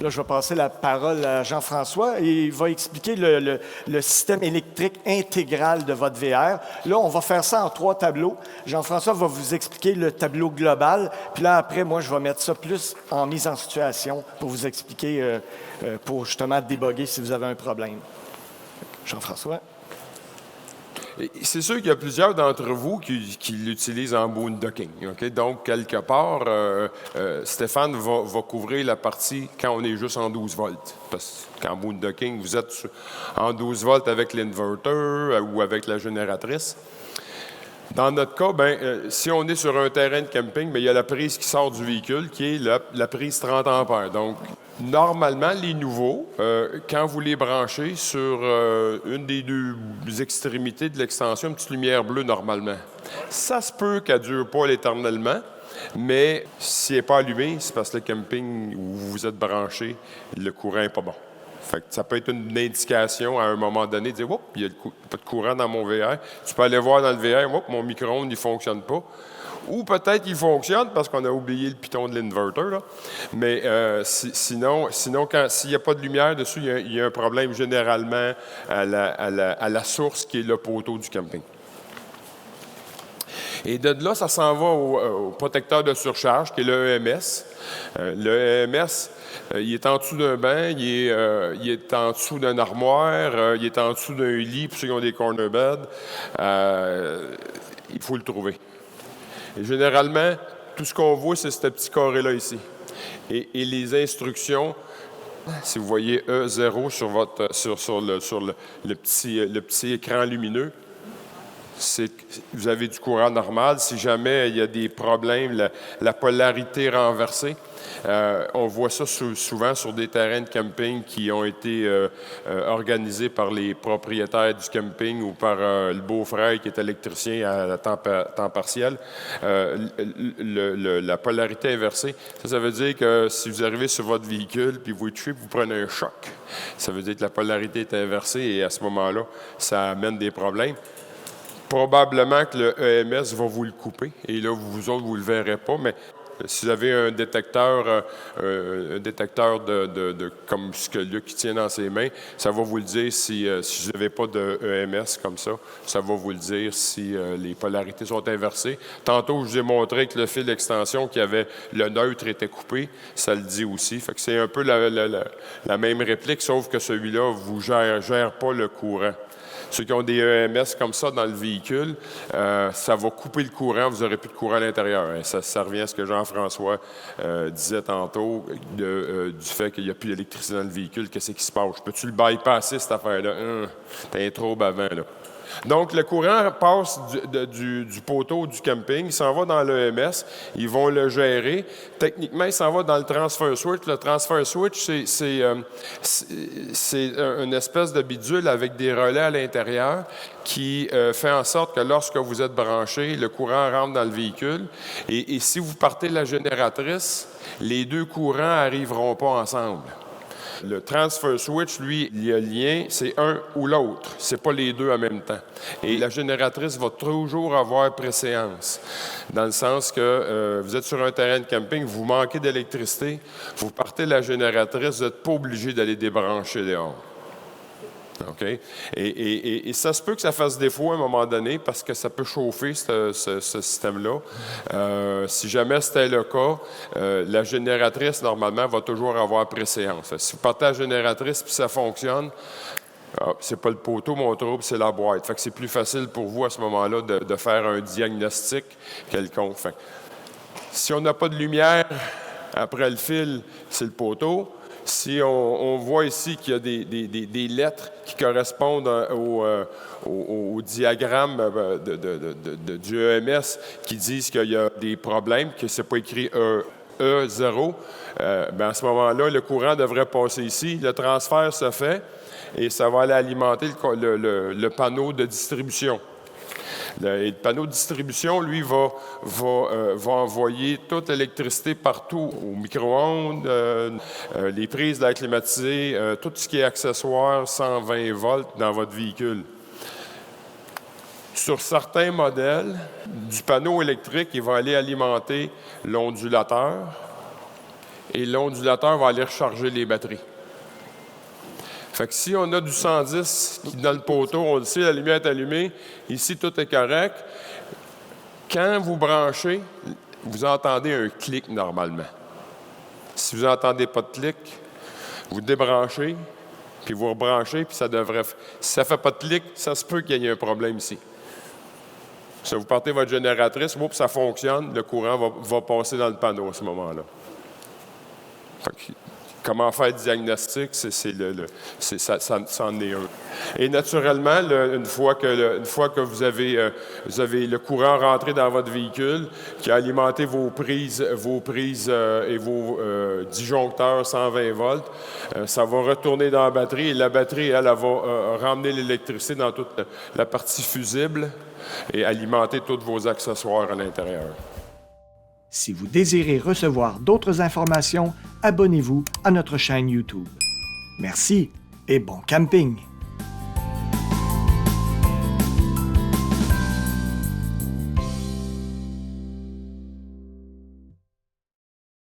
Là, je vais passer la parole à Jean-François et il va expliquer le système électrique intégral de votre VR. Là, on va faire ça en 3 tableaux. Jean-François va vous expliquer le tableau global. Puis là, après, moi, je vais mettre ça plus en mise en situation pour vous expliquer, pour justement débugger si vous avez un problème. Jean-François. C'est sûr qu'il y a plusieurs d'entre vous qui l'utilisent en boondocking. Okay? Donc, quelque part, Stéphane va couvrir la partie quand on est juste en 12 volts. Parce qu'en boondocking, vous êtes en 12 volts avec l'inverter ou avec la génératrice. Dans notre cas, si on est sur un terrain de camping, il y a la prise qui sort du véhicule qui est la prise 30 ampères. Donc, normalement, les nouveaux, quand vous les branchez sur une des 2 extrémités de l'extension, une petite lumière bleue normalement. Ça se peut qu'elle ne dure pas éternellement, mais si elle n'est pas allumée, c'est parce que le camping où vous êtes branché, le courant n'est pas bon. Fait que ça peut être une indication à un moment donné de dire « Oups, il n'y a pas de courant dans mon VR ». Tu peux aller voir dans le VR « Oups, mon micro-ondes, il ne fonctionne pas ». Ou peut-être qu'il fonctionne parce qu'on a oublié le piton de l'inverter. Là. Mais sinon s'il n'y a pas de lumière dessus, il y a un problème généralement à la source qui est le poteau du camping. Et de là, ça s'en va au protecteur de surcharge, qui est le EMS. Le EMS, il est en dessous d'un banc, il est en dessous d'une armoire, il est en dessous d'un lit pour ceux qui ont des corner beds. Il faut le trouver. Et généralement, tout ce qu'on voit, c'est ce petit carré-là ici. Et les instructions, si vous voyez E0 sur le petit écran lumineux, vous avez du courant normal. Si jamais il y a des problèmes, la polarité renversée, on voit ça souvent sur des terrains de camping qui ont été organisés par les propriétaires du camping ou par le beau-frère qui est électricien à temps partiel. La polarité inversée, ça veut dire que si vous arrivez sur votre véhicule puis vous tripez, vous prenez un choc. Ça veut dire que la polarité est inversée et à ce moment-là, ça amène des problèmes. Probablement que le EMS va vous le couper. Et là, vous autres, vous ne le verrez pas, mais si vous avez un détecteur comme ce que Luc tient dans ses mains, ça va vous le dire si vous n'avez pas de EMS comme ça. Ça va vous le dire si les polarités sont inversées. Tantôt, je vous ai montré que le fil d'extension qui avait le neutre était coupé. Ça le dit aussi. Fait que c'est un peu la même réplique, sauf que celui-là ne vous gère pas le courant. Ceux qui ont des EMS comme ça dans le véhicule, ça va couper le courant, vous n'aurez plus de courant à l'intérieur. Ça revient à ce que Jean-François disait tantôt du fait qu'il n'y a plus d'électricité dans le véhicule. Qu'est-ce qui se passe? Peux-tu le bypasser, cette affaire-là? T'as un trouble avant, là. Donc, le courant passe du poteau du camping, il s'en va dans l'EMS, ils vont le gérer. Techniquement, il s'en va dans le transfer switch. Le transfer switch, c'est une espèce de bidule avec des relais à l'intérieur qui fait en sorte que lorsque vous êtes branché, le courant rentre dans le véhicule. Et si vous partez la génératrice, les 2 courants n'arriveront pas ensemble. Le transfer switch, lui, le lien, c'est un ou l'autre. C'est pas les 2 en même temps. Et la génératrice va toujours avoir préséance. Dans le sens que vous êtes sur un terrain de camping, vous manquez d'électricité, vous partez la génératrice, vous n'êtes pas obligé d'aller débrancher dehors. OK? Et ça se peut que ça fasse défaut à un moment donné parce que ça peut chauffer ce système-là. Si jamais c'était le cas, la génératrice, normalement, va toujours avoir préséance. Si vous partez la génératrice et ça fonctionne, c'est pas le poteau, mon trouble, c'est la boîte. Fait que c'est plus facile pour vous à ce moment-là de faire un diagnostic quelconque. Fait, si on n'a pas de lumière après le fil, c'est le poteau. Si on voit ici qu'il y a des lettres qui correspondent au diagramme du EMS qui disent qu'il y a des problèmes, que ce n'est pas écrit E0, à ce moment-là, le courant devrait passer ici. Le transfert se fait et ça va aller alimenter le panneau de distribution. Et le panneau de distribution, lui, va envoyer toute l'électricité partout, au micro-ondes, les prises d'air climatisé, tout ce qui est accessoire 120 volts dans votre véhicule. Sur certains modèles, du panneau électrique, il va aller alimenter l'ondulateur et l'ondulateur va aller recharger les batteries. Fait que si on a du 110 qui est dans le poteau, on le sait, la lumière est allumée, ici tout est correct. Quand vous branchez, vous entendez un clic normalement. Si vous n'entendez pas de clic, vous débranchez, puis vous rebranchez, puis ça devrait... Si ça ne fait pas de clic, ça se peut qu'il y ait un problème ici. Si vous partez votre génératrice, puis ça fonctionne, le courant va passer dans le panneau à ce moment-là. Comment faire le diagnostic, ça en est un. Et naturellement, une fois que vous avez le courant rentré dans votre véhicule, qui a alimenté vos prises et vos disjoncteurs 120 volts, ça va retourner dans la batterie et la batterie, elle va ramener l'électricité dans toute la partie fusible et alimenter tous vos accessoires à l'intérieur. Si vous désirez recevoir d'autres informations, abonnez-vous à notre chaîne YouTube. Merci et bon camping!